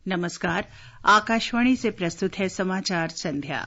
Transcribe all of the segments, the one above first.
नमस्कार। आकाशवाणी से प्रस्तुत है समाचार संध्या।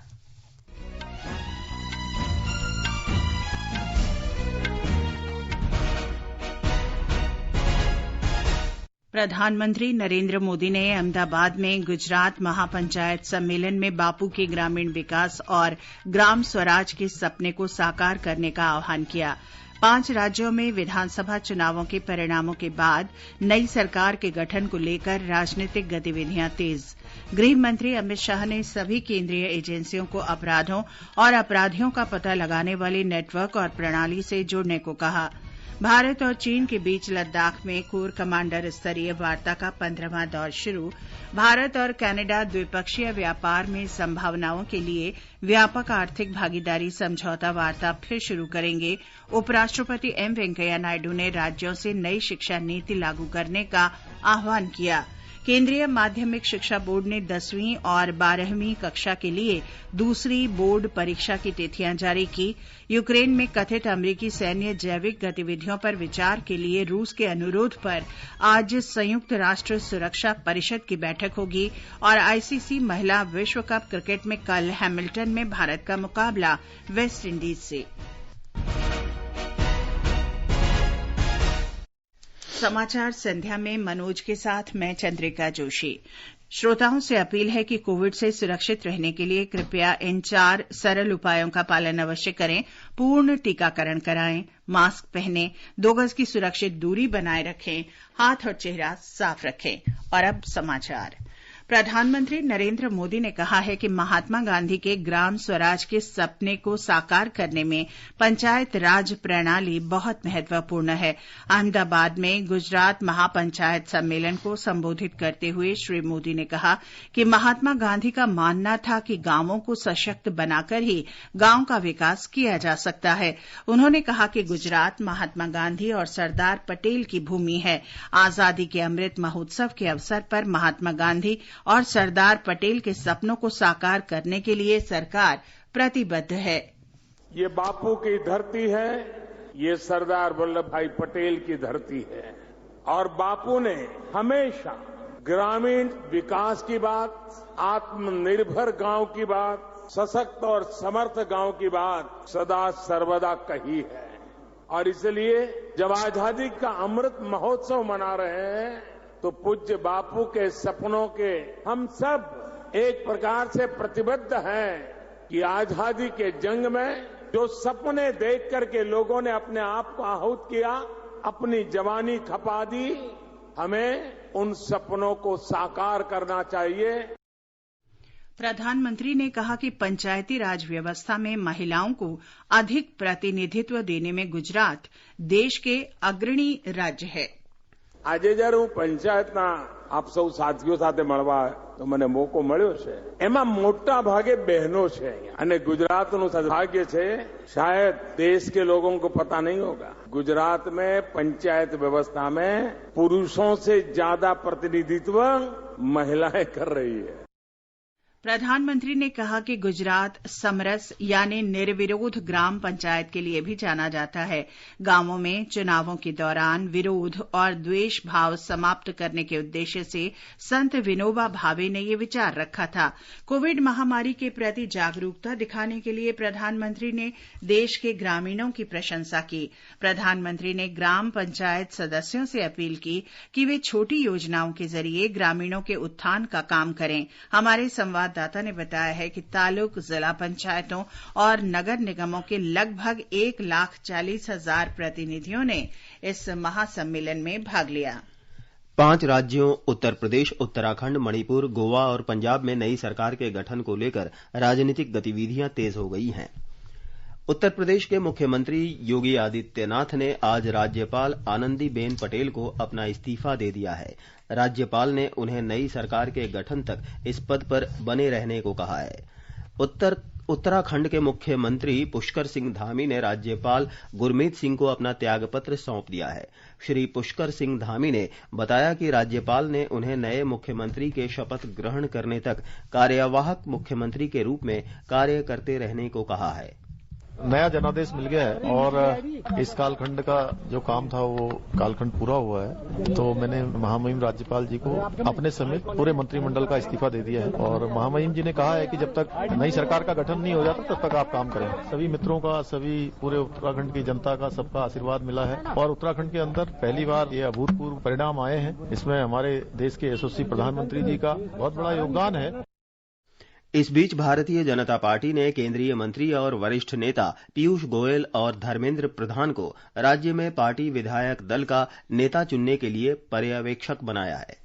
प्रधानमंत्री नरेंद्र मोदी ने अहमदाबाद में गुजरात महापंचायत सम्मेलन में बापू के ग्रामीण विकास और ग्राम स्वराज के सपने को साकार करने का आह्वान किया। 5 राज्यों में विधानसभा चुनावों के परिणामों के बाद नई सरकार के गठन को लेकर राजनीतिक गतिविधियां तेज। गृह मंत्री अमित शाह ने सभी केंद्रीय एजेंसियों को अपराधों और अपराधियों का पता लगाने वाले नेटवर्क और प्रणाली से जुड़ने को कहा। भारत और चीन के बीच लद्दाख में कोर कमांडर स्तरीय वार्ता का 15वां दौर शुरू। भारत और कनाडा द्विपक्षीय व्यापार में संभावनाओं के लिए व्यापक आर्थिक भागीदारी समझौता वार्ता फिर शुरू करेंगे। उपराष्ट्रपति एम वेंकैया नायडू ने राज्यों से नई शिक्षा नीति लागू करने का आह्वान किया। केंद्रीय माध्यमिक शिक्षा बोर्ड ने 10वीं और 12वीं कक्षा के लिए दूसरी बोर्ड परीक्षा की तिथियां जारी की। यूक्रेन में कथित अमेरिकी सैन्य जैविक गतिविधियों पर विचार के लिए रूस के अनुरोध पर आज संयुक्त राष्ट्र सुरक्षा परिषद की बैठक होगी और आईसीसी महिला विश्व कप क्रिकेट में कल हैमिल्टन में भारत का मुकाबला वेस्ट इंडीज से। समाचार संध्या में मनोज के साथ मैं चंद्रिका जोशी। श्रोताओं से अपील है कि कोविड से सुरक्षित रहने के लिए कृपया इन 4 सरल उपायों का पालन अवश्य करें। पूर्ण टीकाकरण कराएं, मास्क पहनें, 2 गज की सुरक्षित दूरी बनाए रखें, हाथ और चेहरा साफ रखें। और अब समाचार। प्रधानमंत्री नरेंद्र मोदी ने कहा है कि महात्मा गांधी के ग्राम स्वराज के सपने को साकार करने में पंचायत राज प्रणाली बहुत महत्वपूर्ण है। अहमदाबाद में गुजरात महापंचायत सम्मेलन को संबोधित करते हुए श्री मोदी ने कहा कि महात्मा गांधी का मानना था कि गांवों को सशक्त बनाकर ही गांव का विकास किया जा सकता है। उन्होंने कहा कि गुजरात महात्मा गांधी और सरदार पटेल की भूमि है। आजादी के अमृत महोत्सव के अवसर पर महात्मा गांधी और सरदार पटेल के सपनों को साकार करने के लिए सरकार प्रतिबद्ध है। ये बापू की धरती है, ये सरदार वल्लभ भाई पटेल की धरती है और बापू ने हमेशा ग्रामीण विकास की बात, आत्मनिर्भर गांव की बात, सशक्त और समर्थ गांव की बात सदा सर्वदा कही है। और इसलिए जब आजादी का अमृत महोत्सव मना रहे हैं तो पूज्य बापू के सपनों के हम सब एक प्रकार से प्रतिबद्ध हैं कि आजादी के जंग में जो सपने देख करके लोगों ने अपने आप को आहूत किया, अपनी जवानी खपा दी, हमें उन सपनों को साकार करना चाहिए। प्रधानमंत्री ने कहा कि पंचायती राज व्यवस्था में महिलाओं को अधिक प्रतिनिधित्व देने में गुजरात देश के अग्रणी राज्य है। આજે જ્યારે હું પંચાયતના આપ સૌ સાથીઓ સાથે મળવા તો મને મોકો મળ્યો છે, એમાં મોટા ભાગે બહેનો છે અને ગુજરાતનું સદભાગ્ય છે। शायद देश के लोगों को पता नहीं होगा, गुजरात में पंचायत व्यवस्था में पुरुषों से ज्यादा प्रतिनिधित्व महिलाएं कर रही है। प्रधानमंत्री ने कहा कि गुजरात समरस यानी निर्विरोध ग्राम पंचायत के लिए भी जाना जाता है। गांवों में चुनावों के दौरान विरोध और द्वेष भाव समाप्त करने के उद्देश्य से संत विनोबा भावे ने ये विचार रखा था। कोविड महामारी के प्रति जागरूकता दिखाने के लिए प्रधानमंत्री ने देश के ग्रामीणों की प्रशंसा की। प्रधानमंत्री ने ग्राम पंचायत सदस्यों से अपील की कि वे छोटी योजनाओं के जरिए ग्रामीणों के उत्थान का काम करें। हमारे संवाददाता ने बताया है कि तालुक, जिला पंचायतों और नगर निगमों के लगभग 1,40,000 प्रतिनिधियों ने इस महासम्मेलन में भाग लिया। 5 राज्यों उत्तर प्रदेश, उत्तराखंड, मणिपुर, गोवा और पंजाब में नई सरकार के गठन को लेकर राजनीतिक गतिविधियां तेज हो गई हैं। उत्तर प्रदेश के मुख्यमंत्री योगी आदित्यनाथ ने आज राज्यपाल आनंदीबेन पटेल को अपना इस्तीफा दे दिया है। राज्यपाल ने उन्हें नई सरकार के गठन तक इस पद पर बने रहने को कहा है। उत्तराखंड के मुख्यमंत्री पुष्कर सिंह धामी ने राज्यपाल गुरमीत सिंह को अपना त्यागपत्र सौंप दिया है। श्री पुष्कर सिंह धामी ने बताया कि राज्यपाल ने उन्हें नए मुख्यमंत्री के शपथ ग्रहण करने तक कार्यवाहक मुख्यमंत्री के रूप में कार्य करते रहने को कहा है। नया जनादेश मिल गया है और इस कालखंड का जो काम था वो कालखंड पूरा हुआ है। तो मैंने महामहिम राज्यपाल जी को अपने समेत पूरे मंत्रिमंडल का इस्तीफा दे दिया है और महामहिम जी ने कहा है कि जब तक नई सरकार का गठन नहीं हो जाता तब तक आप काम करें। सभी मित्रों का, सभी पूरे उत्तराखंड की जनता का, सबका आशीर्वाद मिला है और उत्तराखंड के अंदर पहली बार ये अभूतपूर्व परिणाम आए हैं। इसमें हमारे देश के यशस्वी प्रधानमंत्री जी का बहुत बड़ा योगदान है। इस बीच भारतीय जनता पार्टी ने केंद्रीय मंत्री और वरिष्ठ नेता पीयूष गोयल और धर्मेंद्र प्रधान को राज्य में पार्टी विधायक दल का नेता चुनने के लिए पर्यवेक्षक बनाया है।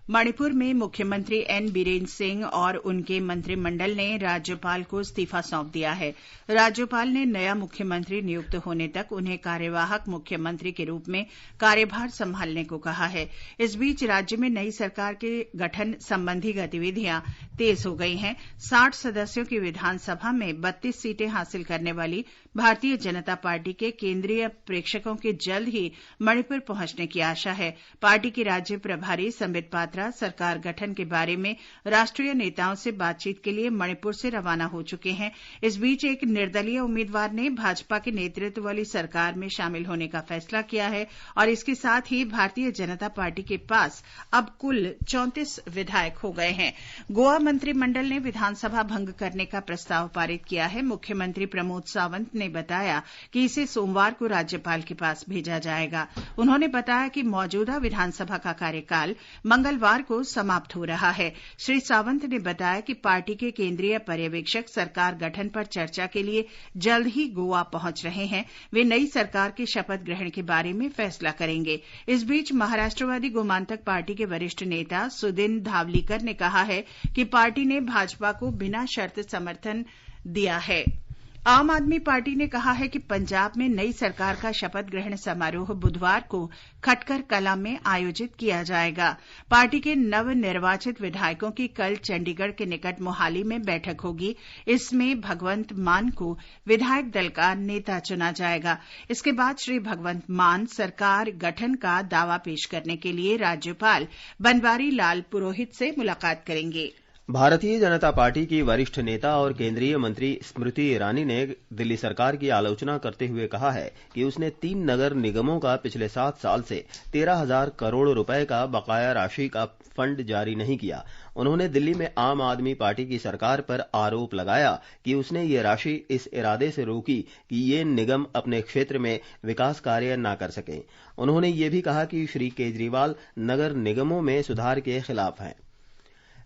मणिपुर में मुख्यमंत्री एन बीरेन सिंह और उनके मंत्रिमंडल ने राज्यपाल को इस्तीफा सौंप दिया है। राज्यपाल ने नया मुख्यमंत्री नियुक्त होने तक उन्हें कार्यवाहक मुख्यमंत्री के रूप में कार्यभार संभालने को कहा है। इस बीच राज्य में नई सरकार के गठन संबंधी गतिविधियां तेज हो गई हैं। 60 सदस्यों की विधानसभा में 32 सीटें हासिल करने वाली भारतीय जनता पार्टी के केंद्रीय प्रेक्षकों के जल्द ही मणिपुर पहुंचने की आशा है। पार्टी के राज्य प्रभारी संबित पात्रा सरकार गठन के बारे में राष्ट्रीय नेताओं से बातचीत के लिए मणिपुर से रवाना हो चुके हैं। इस बीच एक निर्दलीय उम्मीदवार ने भाजपा के नेतृत्व वाली सरकार में शामिल होने का फैसला किया है और इसके साथ ही भारतीय जनता पार्टी के पास अब कुल 34 विधायक हो गए हैं। गोवा मंत्रिमंडल ने विधानसभा भंग करने का प्रस्ताव पारित किया है। मुख्यमंत्री प्रमोद सावंत ने बताया कि इसे सोमवार को राज्यपाल के पास भेजा जाएगा। उन्होंने बताया कि मौजूदा विधानसभा का कार्यकाल मंगलवार को समाप्त हो रहा है। श्री सावंत ने बताया कि पार्टी के केंद्रीय पर्यवेक्षक सरकार गठन पर चर्चा के लिए जल्द ही गोवा पहुंच रहे हैं। वे नई सरकार के शपथ ग्रहण के बारे में फैसला करेंगे। इस बीच महाराष्ट्रवादी गोमांतक पार्टी के वरिष्ठ नेता सुदिन धावलीकर ने कहा है कि पार्टी ने भाजपा को बिना शर्त समर्थन दिया है। आम आदमी पार्टी ने कहा है कि पंजाब में नई सरकार का शपथ ग्रहण समारोह बुधवार को खटकर कला में आयोजित किया जाएगा। पार्टी के नवनिर्वाचित विधायकों की कल चंडीगढ़ के निकट मोहाली में बैठक होगी। इसमें भगवंत मान को विधायक दल का नेता चुना जाएगा। इसके बाद श्री भगवंत मान सरकार गठन का दावा पेश करने के लिए राज्यपाल बनवारी लाल पुरोहित से मुलाकात करेंगे। भारतीय जनता पार्टी की वरिष्ठ नेता और केंद्रीय मंत्री स्मृति ईरानी ने दिल्ली सरकार की आलोचना करते हुए कहा है कि उसने 3 नगर निगमों का पिछले 7 साल से 13,000 करोड़ रुपए का बकाया राशि का फंड जारी नहीं किया। उन्होंने दिल्ली में आम आदमी पार्टी की सरकार पर आरोप लगाया कि उसने ये राशि इस इरादे से रोकी कि ये निगम अपने क्षेत्र में विकास कार्य न कर सकें। उन्होंने ये भी कहा कि श्री केजरीवाल नगर निगमों में सुधार के खिलाफ हैं।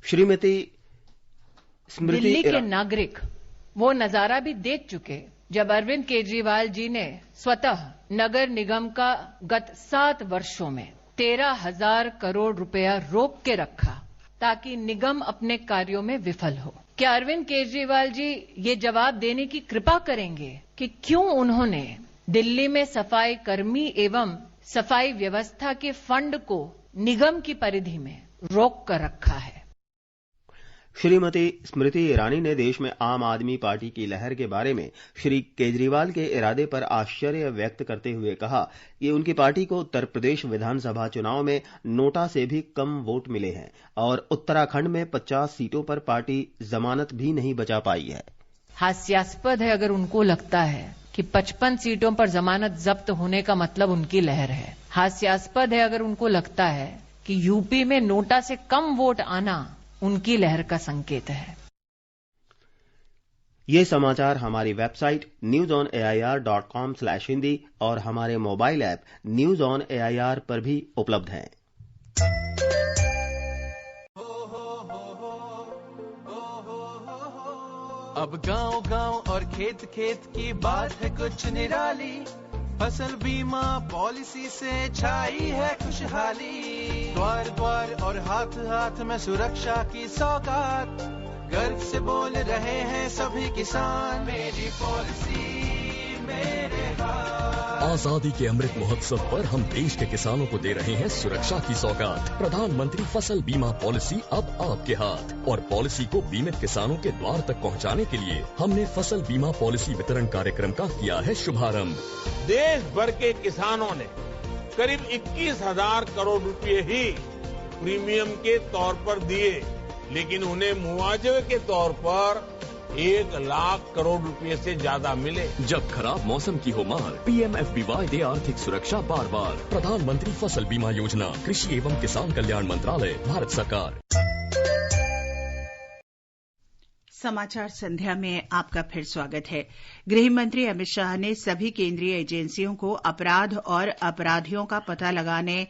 श्रीमती स्मृति दिल्ली के नागरिक वो नजारा भी देख चुके जब अरविंद केजरीवाल जी ने स्वतः नगर निगम का गत 7 वर्षों में 13,000 करोड़ रुपया रोक के रखा ताकि निगम अपने कार्यों में विफल हो। क्या अरविंद केजरीवाल जी ये जवाब देने की कृपा करेंगे कि क्यों उन्होंने दिल्ली में सफाई कर्मी एवं सफाई व्यवस्था के फंड को निगम की परिधि में रोक कर रखा है? श्रीमती स्मृति ईरानी ने देश में आम आदमी पार्टी की लहर के बारे में श्री केजरीवाल के इरादे पर आश्चर्य व्यक्त करते हुए कहा कि उनकी पार्टी को उत्तर प्रदेश विधानसभा चुनाव में नोटा से भी कम वोट मिले हैं और उत्तराखंड में 50 सीटों पर पार्टी जमानत भी नहीं बचा पाई है। हास्यास्पद है अगर उनको लगता है कि 55 सीटों पर जमानत जब्त होने का मतलब उनकी लहर है। हास्यास्पद है अगर उनको लगता है कि यूपी में नोटा से कम वोट आना उनकी लहर का संकेत है। ये समाचार हमारी वेबसाइट newsonair.com/hindi और हमारे mobile app news on AIR पर भी उपलब्ध हैं। अब गांव-गांव और खेत-खेत की बात है कुछ निराली। फसल बीमा पॉलिसी से छाई है खुशहाली। द्वार द्वार और हाथ हाथ में सुरक्षा की सौगात। गर्व से बोल रहे हैं सभी किसान, मेरी पॉलिसी मेरे हाथ। आजादी के अमृत महोत्सव पर हम देश के किसानों को दे रहे हैं सुरक्षा की सौगात। प्रधानमंत्री फसल बीमा पॉलिसी अब आपके हाथ। और पॉलिसी को बीमित किसानों के द्वार तक पहुंचाने के लिए हमने फसल बीमा पॉलिसी वितरण कार्यक्रम का किया है शुभारंभ। देश भर के किसानों ने करीब 21,000 करोड़ रुपए ही प्रीमियम के तौर पर दिए, लेकिन उन्हें मुआवजे के तौर पर 1 लाख करोड़ रुपए से ज्यादा मिले। जब खराब मौसम की हो मार, PMFBY दे आर्थिक सुरक्षा बार बार। प्रधानमंत्री फसल बीमा योजना, कृषि एवं किसान कल्याण मंत्रालय, भारत सरकार। समाचार संध्या में आपका फिर स्वागत है। गृह मंत्री अमित शाह ने सभी केंद्रीय एजेंसियों को अपराध और अपराधियों का पता लगाने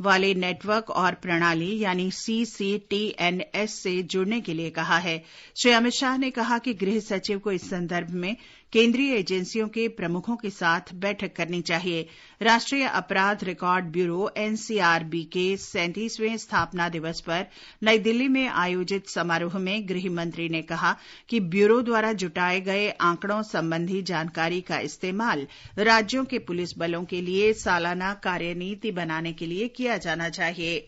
वाले नेटवर्क और प्रणाली यानी CCTNS से जुड़ने के लिए कहा है। श्री अमित शाह ने कहा कि गृह सचिव को इस संदर्भ में केंद्रीय एजेंसियों के प्रमुखों के साथ बैठक करनी चाहिए। राष्ट्रीय अपराध रिकॉर्ड ब्यूरो NCRB के 37वें स्थापना दिवस पर नई दिल्ली में आयोजित समारोह में गृह मंत्री ने कहा कि ब्यूरो द्वारा जुटाए गए आंकड़ों संबंधी जानकारी का इस्तेमाल राज्यों के पुलिस बलों के लिए सालाना कार्यनीति बनाने के लिए किया जाना चाहिए।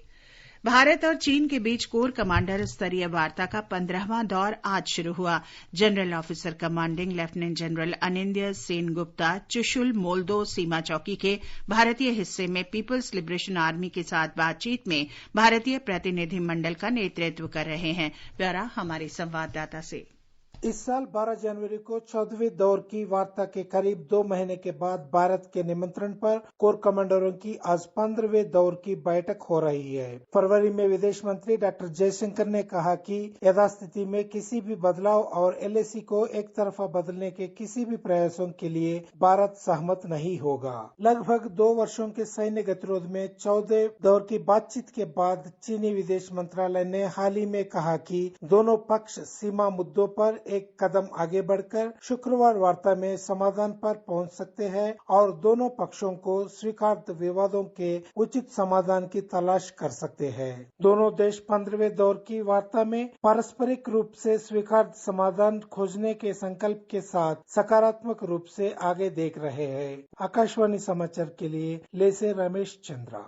भारत और चीन के बीच कोर कमांडर स्तरीय वार्ता का 15वां दौर आज शुरू हुआ। General officer commanding lieutenant general Anindya Sen Gupta Chushul Moldo सीमा चौकी के भारतीय हिस्से में पीपल्स लिबरेशन आर्मी के साथ बातचीत में भारतीय प्रतिनिधि मंडल का नेतृत्व कर रहे हैं। ब्यौरा हमारे संवाददाता से। इस साल 12 जनवरी को 14वें दौर की वार्ता के करीब 2 महीने के बाद भारत के निमंत्रण पर कोर कमांडरों की आज 15वें दौर की बैठक हो रही है। फरवरी में विदेश मंत्री डॉक्टर जयशंकर ने कहा कि यथास्थिति में किसी भी बदलाव और LAC को एक तरफा बदलने के किसी भी प्रयासों के लिए भारत सहमत नहीं होगा। लगभग 2 वर्षों के सैन्य गतिरोध में 14 दौर की बातचीत के बाद चीनी विदेश मंत्रालय ने हाल ही में कहा कि दोनों पक्ष सीमा मुद्दों पर एक कदम आगे बढ़कर शुक्रवार वार्ता में समाधान पर पहुंच सकते हैं और दोनों पक्षों को स्वीकार्य विवादों के उचित समाधान की तलाश कर सकते हैं। दोनों देश 15वें दौर की वार्ता में पारस्परिक रूप से स्वीकार्य समाधान खोजने के संकल्प के साथ सकारात्मक रूप से आगे देख रहे हैं। आकाशवाणी समाचार के लिए ले से रमेश चंद्रा।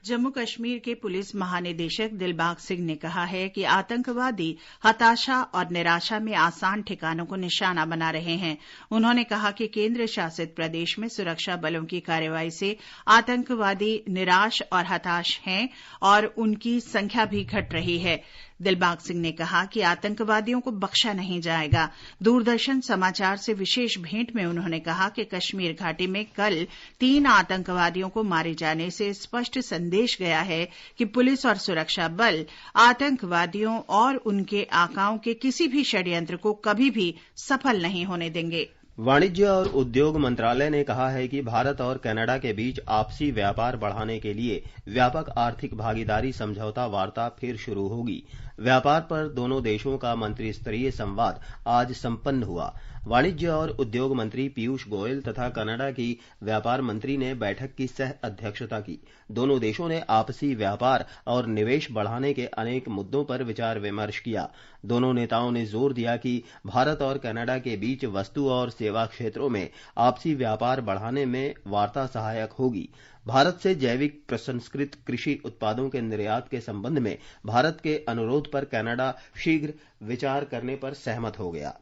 जम्मू कश्मीर के पुलिस महानिदेशक दिलबाग सिंह ने कहा है कि आतंकवादी हताशा और निराशा में आसान ठिकानों को निशाना बना रहे हैं। उन्होंने कहा कि केंद्र शासित प्रदेश में सुरक्षा बलों की कार्रवाई से आतंकवादी निराश और हताश हैं और उनकी संख्या भी घट रही है। दिलबाग सिंह ने कहा कि आतंकवादियों को बख्शा नहीं जाएगा। दूरदर्शन समाचार से विशेष भेंट में उन्होंने कहा कि कश्मीर घाटी में कल 3 आतंकवादियों को मारे जाने से स्पष्ट संदेश गया है कि पुलिस और सुरक्षा बल आतंकवादियों और उनके आकाओं के किसी भी षड्यंत्र को कभी भी सफल नहीं होने देंगे। वाणिज्य और उद्योग मंत्रालय ने कहा है कि भारत और कनाडा के बीच आपसी व्यापार बढ़ाने के लिए व्यापक आर्थिक भागीदारी समझौता वार्ता फिर शुरू होगी। व्यापार पर दोनों देशों का मंत्री स्तरीय संवाद आज संपन्न हुआ। वाणिज्य और उद्योग मंत्री पीयूष गोयल तथा कनाडा की व्यापार मंत्री ने बैठक की सह अध्यक्षता की। दोनों देशों ने आपसी व्यापार और निवेश बढ़ाने के अनेक मुद्दों पर विचार विमर्श किया। दोनों नेताओं ने जोर दिया कि भारत और कनाडा के बीच वस्तु और सेवा क्षेत्रों में आपसी व्यापार बढ़ाने में वार्ता सहायक होगी। भारत से जैविक प्रसंस्कृत कृषि उत्पादों के निर्यात के संबंध में भारत के अनुरोध पर कनाडा शीघ्र विचार करने पर सहमत हो गया।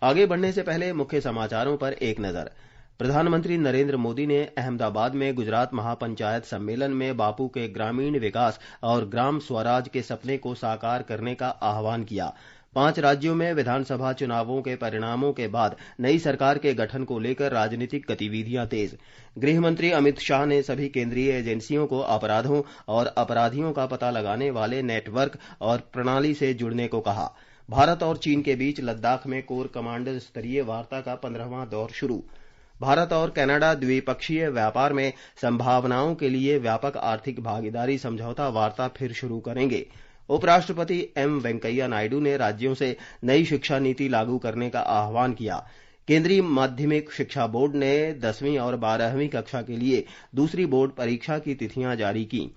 आगे बढ़ने से पहले मुख्य समाचारों पर एक नजर। प्रधानमंत्री नरेंद्र मोदी ने अहमदाबाद में गुजरात महापंचायत सम्मेलन में बापू के ग्रामीण विकास और ग्राम स्वराज के सपने को साकार करने का आह्वान किया। 5 राज्यों में विधानसभा चुनावों के परिणामों के बाद नई सरकार के गठन को लेकर राजनीतिक गतिविधियां तेज। गृह मंत्री अमित शाह ने सभी केंद्रीय एजेंसियों को अपराधों और अपराधियों का पता लगाने वाले नेटवर्क और प्रणाली से जुड़ने को कहा। भारत और चीन के बीच लद्दाख में कोर कमांडर स्तरीय वार्ता का 15वां दौर शुरू। भारत और कनाडा द्विपक्षीय व्यापार में संभावनाओं के लिए व्यापक आर्थिक भागीदारी समझौता वार्ता फिर शुरू करेंगे। उपराष्ट्रपति एम वेंकैया नायडू ने राज्यों से नई शिक्षा नीति लागू करने का आह्वान किया। केंद्रीय माध्यमिक शिक्षा बोर्ड ने 10वीं और 12वीं कक्षा के लिए दूसरी बोर्ड परीक्षा की तिथियां जारी की।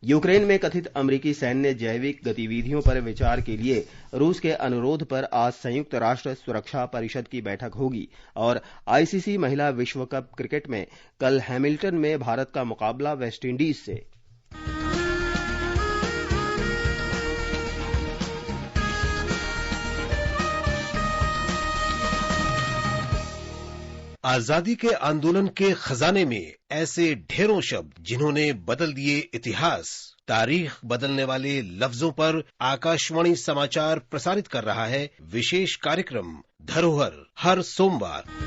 यूक्रेन में कथित अमेरिकी सैन्य जैविक गतिविधियों पर विचार के लिए रूस के अनुरोध पर आज संयुक्त राष्ट्र सुरक्षा परिषद की बैठक होगी और आईसीसी महिला विश्व कप क्रिकेट में कल हैमिल्टन में भारत का मुकाबला वेस्टइंडीज से। आजादी के आंदोलन के खजाने में ऐसे ढेरों शब्द जिन्होंने बदल दिए इतिहास। तारीख बदलने वाले लफ्जों पर आकाशवाणी समाचार प्रसारित कर रहा है विशेष कार्यक्रम धरोहर हर सोमवार।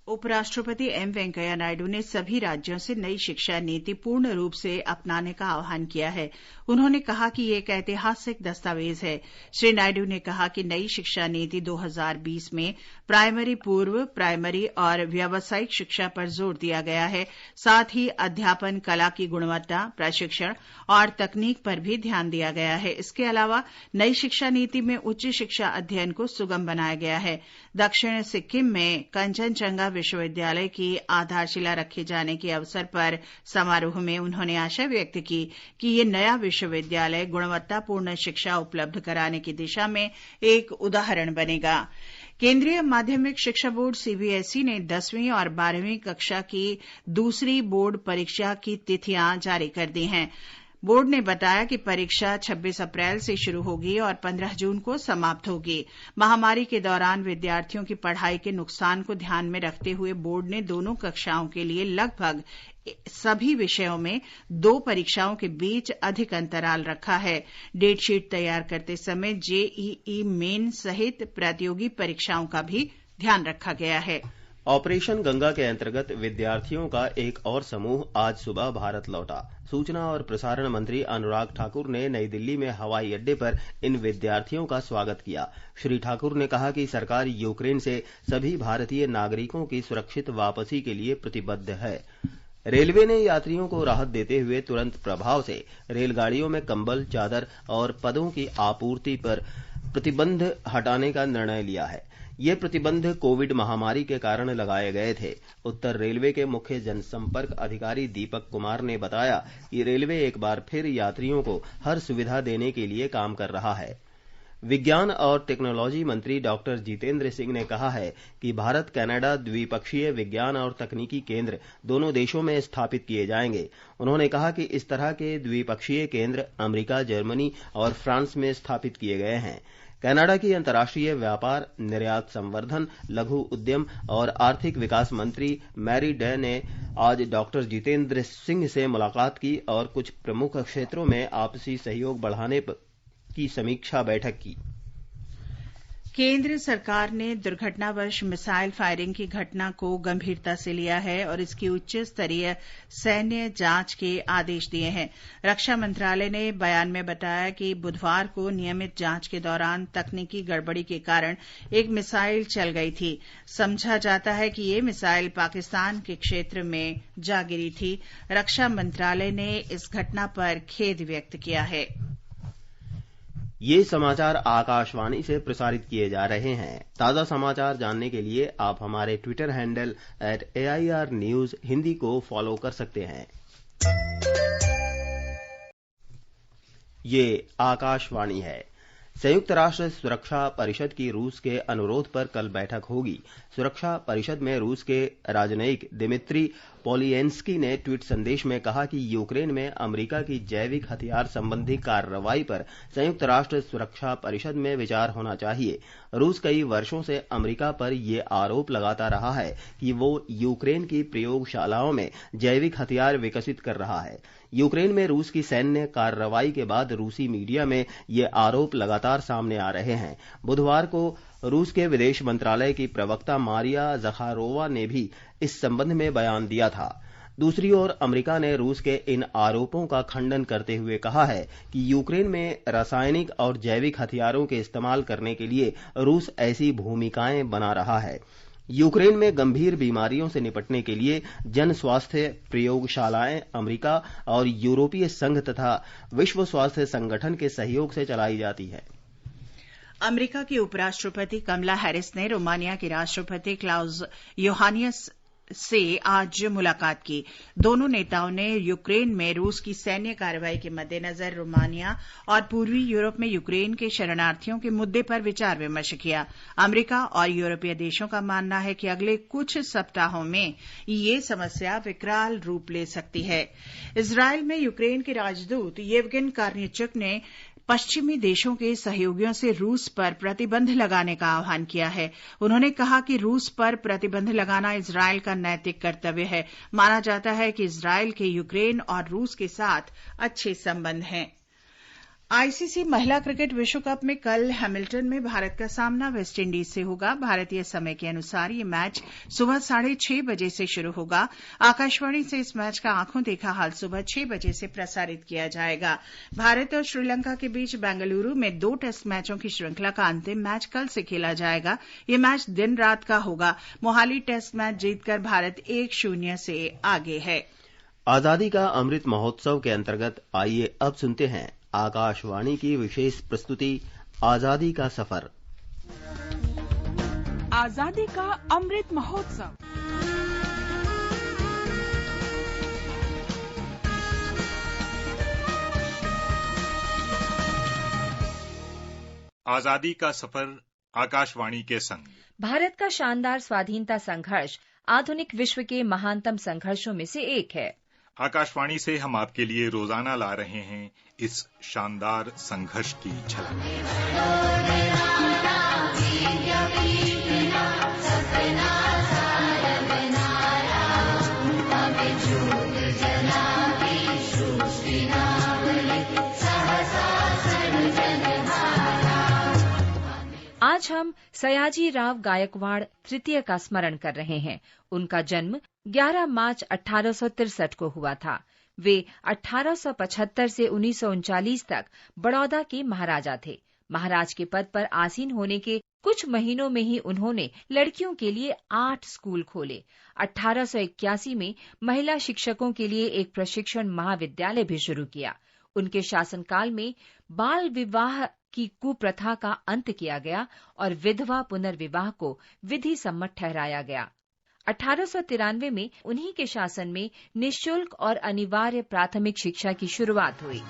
उपराष्ट्रपति एम वेंकैया नायडू ने सभी राज्यों से नई शिक्षा नीति पूर्ण रूप से अपनाने का आह्वान किया है। उन्होंने कहा कि ये एक ऐतिहासिक दस्तावेज है। श्री नायडू ने कहा कि नई शिक्षा नीति 2020 में प्राइमरी, पूर्व प्राइमरी और व्यावसायिक शिक्षा पर जोर दिया गया है। साथ ही अध्यापन, कला की गुणवत्ता, प्रशिक्षण और तकनीक पर भी ध्यान दिया गया है। इसके अलावा नई शिक्षा नीति में उच्च शिक्षा अध्ययन को सुगम बनाया गया है। दक्षिण सिक्किम में कंचनजंगा विश्वविद्यालय की आधारशिला रखे जाने के अवसर पर समारोह में उन्होंने आशा व्यक्त की कि ये नया विश्वविद्यालय गुणवत्तापूर्ण शिक्षा उपलब्ध कराने की दिशा में एक उदाहरण बनेगा। केंद्रीय माध्यमिक शिक्षा बोर्ड सीबीएसई ने 10वीं और 12वीं कक्षा की दूसरी बोर्ड परीक्षा की तिथियां जारी कर दी हैं। बोर्ड ने बताया कि परीक्षा 26 अप्रैल से शुरू होगी और 15 जून को समाप्त होगी। महामारी के दौरान विद्यार्थियों की पढ़ाई के नुकसान को ध्यान में रखते हुए बोर्ड ने दोनों कक्षाओं के लिए लगभग सभी विषयों में 2 परीक्षाओं के बीच अधिक अंतराल रखा है। डेटशीट तैयार करते समय जेईई मेन सहित प्रतियोगी परीक्षाओं का भी ध्यान रखा गया है। ऑपरेशन गंगा के अंतर्गत विद्यार्थियों का एक और समूह आज सुबह भारत लौटा। सूचना और प्रसारण मंत्री अनुराग ठाकुर ने नई दिल्ली में हवाई अड्डे पर इन विद्यार्थियों का स्वागत किया। श्री ठाकुर ने कहा कि सरकार यूक्रेन से सभी भारतीय नागरिकों की सुरक्षित वापसी के लिए प्रतिबद्ध है। रेलवे ने यात्रियों को राहत देते हुए तुरंत प्रभाव से रेलगाड़ियों में कंबल, चादर और पदों की आपूर्ति पर प्रतिबंध हटाने का निर्णय लिया है। ये प्रतिबंध कोविड महामारी के कारण लगाए गए थे। उत्तर रेलवे के मुख्य जनसंपर्क अधिकारी दीपक कुमार ने बताया कि रेलवे एक बार फिर यात्रियों को हर सुविधा देने के लिए काम कर रहा है। विज्ञान और टेक्नोलॉजी मंत्री डॉक्टर जितेंद्र सिंह ने कहा है कि भारत कनाडा द्विपक्षीय विज्ञान और तकनीकी केंद्र दोनों देशों में स्थापित किए जाएंगे। उन्होंने कहा कि इस तरह के द्विपक्षीय केंद्र अमेरिका, जर्मनी और फ्रांस में स्थापित किए गए हैं। कनाडा की अंतर्राष्ट्रीय व्यापार, निर्यात संवर्धन, लघु उद्यम और आर्थिक विकास मंत्री मैरी डे ने आज डॉक्टर जितेंद्र सिंह से मुलाकात की और कुछ प्रमुख क्षेत्रों में आपसी सहयोग बढ़ाने की समीक्षा बैठक की। केंद्र सरकार ने दुर्घटनावश मिसाइल फायरिंग की घटना को गंभीरता से लिया है और इसकी उच्च स्तरीय सैन्य जांच के आदेश दिए हैं। रक्षा मंत्रालय ने बयान में बताया कि बुधवार को नियमित जांच के दौरान तकनीकी गड़बड़ी के कारण एक मिसाइल चल गई थी। समझा जाता है कि ये मिसाइल पाकिस्तान के क्षेत्र में जा गिरी थी। रक्षा मंत्रालय ने इस घटना पर खेद व्यक्त किया है। ये समाचार आकाशवाणी से प्रसारित किए जा रहे हैं। ताजा समाचार जानने के लिए आप हमारे Twitter handle @AIR News Hindi को फॉलो कर सकते हैं। ये आकाशवाणी है। संयुक्त राष्ट्र सुरक्षा परिषद की रूस के अनुरोध पर कल बैठक होगी। सुरक्षा परिषद में रूस के राजनयिक दिमित्री पोलियंस्की ने ट्वीट संदेश में कहा कि यूक्रेन में अमेरिका की जैविक हथियार संबंधी कार्रवाई पर संयुक्त राष्ट्र सुरक्षा परिषद में विचार होना चाहिए। रूस कई वर्षों से अमेरिका पर ये आरोप लगाता रहा है कि वो यूक्रेन की प्रयोगशालाओं में जैविक हथियार विकसित कर रहा है। यूक्रेन में रूस की सैन्य कार्रवाई के बाद रूसी मीडिया में ये आरोप लगातार सामने आ रहे हैं। बुधवार को रूस के विदेश मंत्रालय की प्रवक्ता मारिया ज़खारोवा ने भी इस संबंध में बयान दिया था। दूसरी ओर अमेरिका ने रूस के इन आरोपों का खंडन करते हुए कहा है कि यूक्रेन में रासायनिक और जैविक हथियारों के इस्तेमाल करने के लिए रूस ऐसी भूमिकाएं बना रहा है। यूक्रेन में गंभीर बीमारियों से निपटने के लिए जन स्वास्थ्य प्रयोगशालाएं अमेरिका और यूरोपीय संघ तथा विश्व स्वास्थ्य संगठन के सहयोग से चलाई जाती है। अमेरिका की उपराष्ट्रपति कमला हैरिस ने रोमानिया के राष्ट्रपति क्लाउस योहानियस से आज मुलाकात की। दोनों नेताओं ने यूक्रेन में रूस की सैन्य कार्रवाई के मद्देनजर रोमानिया और पूर्वी यूरोप में यूक्रेन के शरणार्थियों के मुद्दे पर विचार विमर्श किया। अमेरिका और यूरोपीय देशों का मानना है कि अगले कुछ सप्ताहों में ये समस्या विकराल रूप ले सकती है। इजरायल में यूक्रेन के राजदूत येवगेन कार्निचुक ने पश्चिमी देशों के सहयोगियों से रूस पर प्रतिबंध लगाने का आह्वान किया है। उन्होंने कहा कि रूस पर प्रतिबंध लगाना इजरायल का नैतिक कर्तव्य है। माना जाता है कि इजरायल के यूक्रेन और रूस के साथ अच्छे संबंध हैं। आईसीसी महिला क्रिकेट विश्व कप में कल हैमिल्टन में भारत का सामना वेस्टइंडीज से होगा। भारतीय समय के अनुसार ये मैच सुबह 6:30 बजे से शुरू होगा। आकाशवाणी से इस मैच का आंखों देखा हाल सुबह 6 बजे से प्रसारित किया जाएगा। भारत और श्रीलंका के बीच बेंगलुरु में 2 टेस्ट मैचों की श्रृंखला का अंतिम मैच कल से खेला जाएगा। ये मैच दिन रात का होगा। मोहाली टेस्ट मैच जीतकर भारत 1-0 से आगे है। आजादी का अमृत महोत्सव के अंतर्गत आइए अब सुनते हैं आकाशवाणी की विशेष प्रस्तुति आजादी का सफर। आजादी का अमृत महोत्सव। आजादी का सफर आकाशवाणी के संग। भारत का शानदार स्वाधीनता संघर्ष आधुनिक विश्व के महानतम संघर्षों में से एक है। आकाशवाणी से हम आपके लिए रोजाना ला रहे हैं इस शानदार संघर्ष की झलक। आज हम सयाजी राव गायकवाड़ तृतीय का स्मरण कर रहे हैं। उनका जन्म 11 मार्च 1863 को हुआ था। वे 1875 से 1939 तक बड़ौदा के महाराजा थे। महाराज के पद पर आसीन होने के कुछ महीनों में ही उन्होंने लड़कियों के लिए 8 स्कूल खोले। 1881 में महिला शिक्षकों के लिए एक प्रशिक्षण महाविद्यालय भी शुरू किया। उनके शासनकाल में बाल विवाह की कुप्रथा का अंत किया गया और विधवा पुनर्विवाह को विधि सम्मत ठहराया गया। 1893 में उन्हीं के शासन में निःशुल्क और अनिवार्य प्राथमिक शिक्षा की शुरुआत हुई।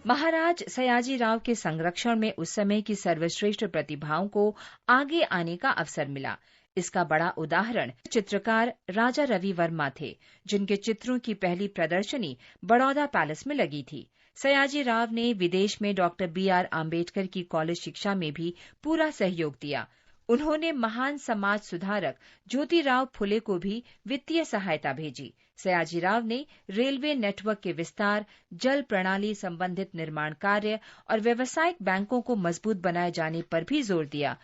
महाराज सयाजी राव के संरक्षण में उस समय की सर्वश्रेष्ठ प्रतिभाओं को आगे आने का अवसर मिला। इसका बड़ा उदाहरण चित्रकार राजा रवि वर्मा थे, जिनके चित्रों की पहली प्रदर्शनी बड़ौदा पैलेस में लगी थी। सयाजी राव ने विदेश में डॉक्टर BR आम्बेडकर की कॉलेज शिक्षा में भी पूरा सहयोग दिया। उन्होंने महान समाज सुधारक ज्योतिराव फुले को भी वित्तीय सहायता भेजी। सयाजीराव ने रेलवे नेटवर्क के विस्तार, जल प्रणाली संबंधित निर्माण कार्य और व्यावसायिक बैंकों को मजबूत बनाए जाने पर भी जोर दिया।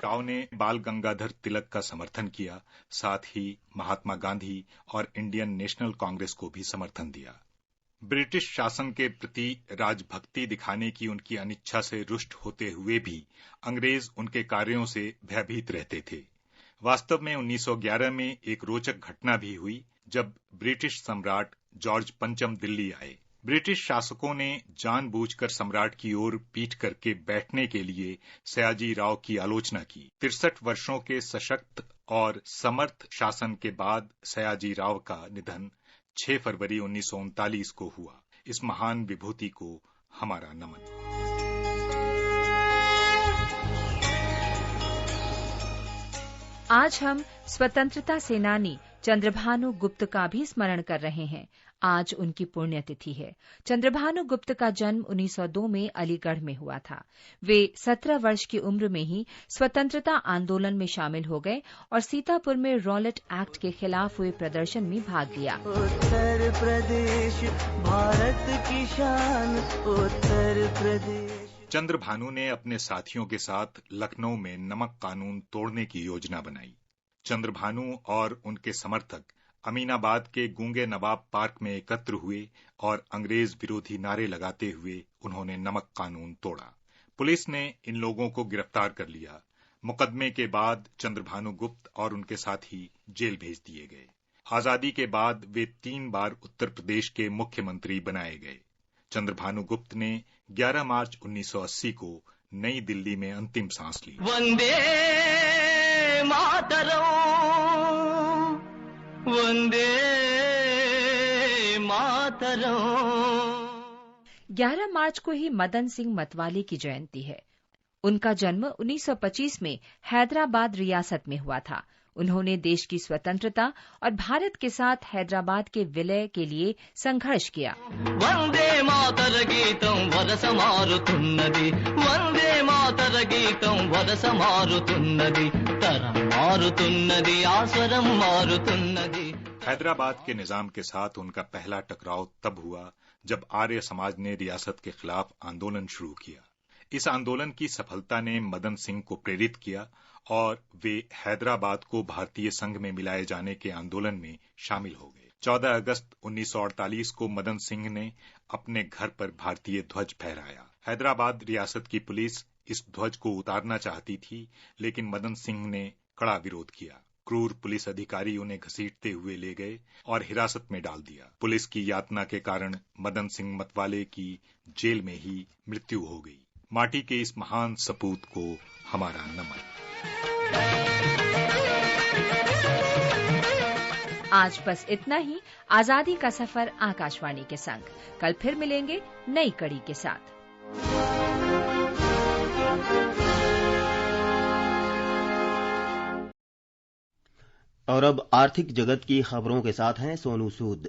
राव ने बाल गंगाधर तिलक का समर्थन किया, साथ ही महात्मा गांधी और इंडियन नेशनल कांग्रेस को भी समर्थन दिया। ब्रिटिश शासन के प्रति राजभक्ति दिखाने की उनकी अनिच्छा से रुष्ट होते हुए भी अंग्रेज उनके कार्यों से भयभीत रहते थे। वास्तव में 1911 में एक रोचक घटना भी हुई, जब ब्रिटिश सम्राट जॉर्ज पंचम दिल्ली आए। ब्रिटिश शासकों ने जानबूझकर सम्राट की ओर पीठ करके बैठने के लिए सयाजी राव की आलोचना की। 63 वर्षों के सशक्त और समर्थ शासन के बाद सयाजी राव का निधन 6 फरवरी 1939 को हुआ। इस महान विभूति को हमारा नमन। आज हम स्वतंत्रता सेनानी चंद्रभानु गुप्त का भी स्मरण कर रहे हैं। आज उनकी पुण्यतिथि है। चंद्रभानु गुप्त का जन्म 1902 में अलीगढ़ में हुआ था। वे 17 वर्ष की उम्र में ही स्वतंत्रता आंदोलन में शामिल हो गए और सीतापुर में रॉलेट एक्ट के खिलाफ हुए प्रदर्शन में भाग लिया। उत्तर प्रदेश भारत की शान, उत्तर प्रदेश। चंद्रभानु ने अपने साथियों के साथ लखनऊ में नमक कानून तोड़ने की योजना बनाई। चंद्रभानु और उनके समर्थक अमीनाबाद के गूंगे नवाब पार्क में एकत्र हुए और अंग्रेज विरोधी नारे लगाते हुए उन्होंने नमक कानून तोड़ा। पुलिस ने इन लोगों को गिरफ्तार कर लिया। मुकदमे के बाद चंद्रभानु गुप्त और उनके साथी जेल भेज दिए गए। आजादी के बाद वे 3 बार उत्तर प्रदेश के मुख्यमंत्री बनाए गए। चंद्रभानु गुप्त ने 11 मार्च 1980 को नई दिल्ली में अंतिम सांस ली। वंदे मातरम, वंदे मातरम। 11 मार्च को ही मदन सिंह मतवाले की जयंती है। उनका जन्म 1925 में हैदराबाद रियासत में हुआ था। उन्होंने देश की स्वतंत्रता और भारत के साथ हैदराबाद के विलय के लिए संघर्ष किया। वंदे मातर गीतम वरस मारुतुन्नदी, वंदे मातर गीतम वरस मारुतुन्नदी, तरम मारुतुन्नदी, आस्वरम मारुतुन्नदी। हैदराबाद के निजाम के साथ उनका पहला टकराव तब हुआ जब आर्य समाज ने रियासत के खिलाफ आंदोलन शुरू किया। इस आंदोलन की सफलता ने मदन सिंह को प्रेरित किया और वे हैदराबाद को भारतीय संघ में मिलाए जाने के आंदोलन में शामिल हो गए। 14 अगस्त 1948 को मदन सिंह ने अपने घर पर भारतीय ध्वज फहराया। हैदराबाद रियासत की पुलिस इस ध्वज को उतारना चाहती थी, लेकिन मदन सिंह ने कड़ा विरोध किया। क्रूर पुलिस अधिकारी उन्हें घसीटते हुए ले गए और हिरासत में डाल दिया। पुलिस की यातना के कारण मदन सिंह मतवाले की जेल में ही मृत्यु हो गई। माटी के इस महान सपूत को हमारा नमन। आज बस इतना ही। आजादी का सफर आकाशवाणी के संग। कल फिर मिलेंगे नई कड़ी के साथ। और अब आर्थिक जगत की खबरों के साथ हैं सोनू सूद।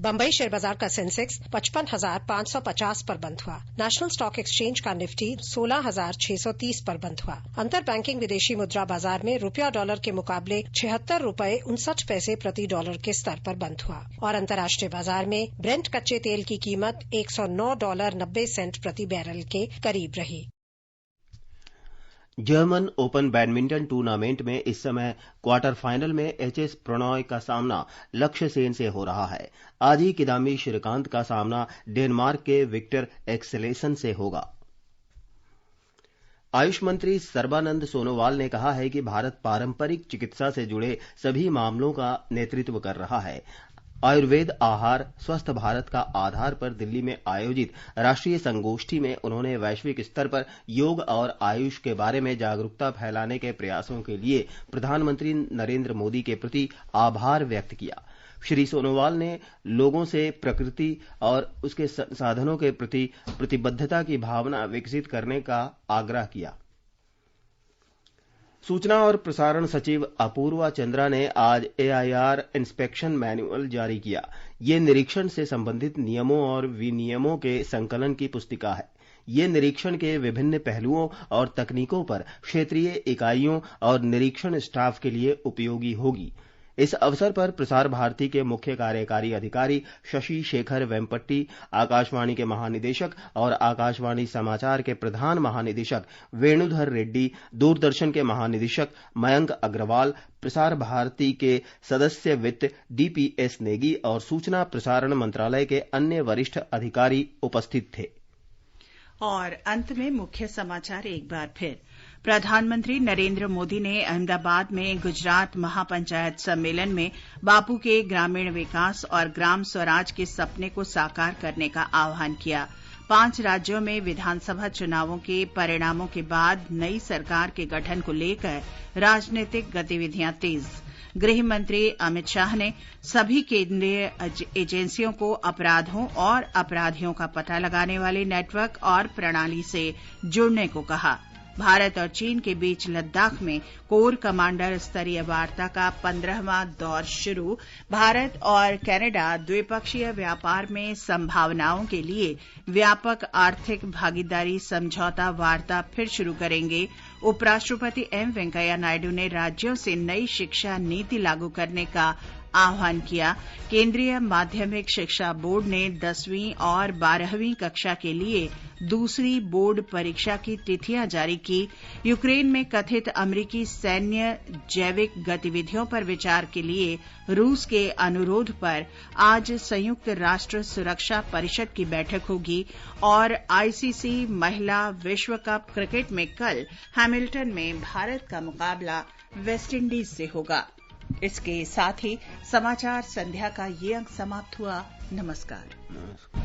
बम्बई शेयर बाजार का सेंसेक्स 55,550 पर बंद हुआ। नेशनल स्टॉक एक्सचेंज का निफ्टी 16,630 पर बंद हुआ। अंतर बैंकिंग विदेशी मुद्रा बाजार में रुपया डॉलर के मुकाबले 76 रुपए 59 पैसे प्रति डॉलर के स्तर पर बंद हुआ। और अंतर्राष्ट्रीय बाजार में ब्रेंट कच्चे तेल की कीमत $109.90 प्रति बैरल के करीब रही। जर्मन ओपन बैडमिंटन टूर्नामेंट में इस समय क्वार्टर फाइनल में एचएस प्रणॉय का सामना लक्ष्य सेन से हो रहा है। आज ही किदाम्बी श्रीकांत का सामना डेनमार्क के विक्टर एक्सेलेसन से होगा। आयुष मंत्री सर्बानंद सोनोवाल ने कहा है कि भारत पारंपरिक चिकित्सा से जुड़े सभी मामलों का नेतृत्व कर रहा है। आयुर्वेद आहार स्वस्थ भारत का आधार पर दिल्ली में आयोजित राष्ट्रीय संगोष्ठी में उन्होंने वैश्विक स्तर पर योग और आयुष के बारे में जागरूकता फैलाने के प्रयासों के लिए प्रधानमंत्री नरेंद्र मोदी के प्रति आभार व्यक्त किया। श्री सोनोवाल ने लोगों से प्रकृति और उसके साधनों के प्रति प्रतिबद्धता की भावना विकसित करने का आग्रह किया। सूचना और प्रसारण सचिव अपूर्वा चंद्रा ने आज एआईआर इंस्पेक्शन मैनुअल जारी किया। ये निरीक्षण से संबंधित नियमों और विनियमों के संकलन की पुस्तिका है। ये निरीक्षण के विभिन्न पहलुओं और तकनीकों पर क्षेत्रीय इकाइयों और निरीक्षण स्टाफ के लिए उपयोगी होगी। इस अवसर पर प्रसार भारती के मुख्य कार्यकारी अधिकारी शशि शेखर वेम्पट्टी, आकाशवाणी के महानिदेशक और आकाशवाणी समाचार के प्रधान महानिदेशक वेणुधर रेड्डी, दूरदर्शन के महानिदेशक मयंक अग्रवाल, प्रसार भारती के सदस्य वित्त डीपीएस नेगी और सूचना प्रसारण मंत्रालय के अन्य वरिष्ठ अधिकारी उपस्थित थे। और अंत में मुख्य समाचार एक बार फिर। प्रधानमंत्री नरेंद्र मोदी ने अहमदाबाद में गुजरात महापंचायत सम्मेलन में बापू के ग्रामीण विकास और ग्राम स्वराज के सपने को साकार करने का आह्वान किया। 5 राज्यों में विधानसभा चुनावों के परिणामों के बाद नई सरकार के गठन को लेकर राजनीतिक गतिविधियां तेज। गृह मंत्री अमित शाह ने सभी केंद्रीय एजेंसियों को अपराधों और अपराधियों का पता लगाने वाले नेटवर्क और प्रणाली से जुड़ने को कहा। भारत और चीन के बीच लद्दाख में कोर कमांडर स्तरीय वार्ता का 15वां दौर शुरू। भारत और कनाडा द्विपक्षीय व्यापार में संभावनाओं के लिए व्यापक आर्थिक भागीदारी समझौता वार्ता फिर शुरू करेंगे। उपराष्ट्रपति एम वेंकैया नायडू ने राज्यों से नई शिक्षा नीति लागू करने का आह्वान किया। केंद्रीय माध्यमिक शिक्षा बोर्ड ने 10वीं और 12वीं कक्षा के लिए दूसरी बोर्ड परीक्षा की तिथियां जारी की। यूक्रेन में कथित अमेरिकी सैन्य जैविक गतिविधियों पर विचार के लिए रूस के अनुरोध पर आज संयुक्त राष्ट्र सुरक्षा परिषद की बैठक होगी। और आईसीसी महिला विश्व कप क्रिकेट में कल हैमिल्टन में भारत का मुकाबला वेस्टइंडीज से होगा। इसके साथ ही समाचार संध्या का ये अंक समाप्त हुआ। नमस्कार।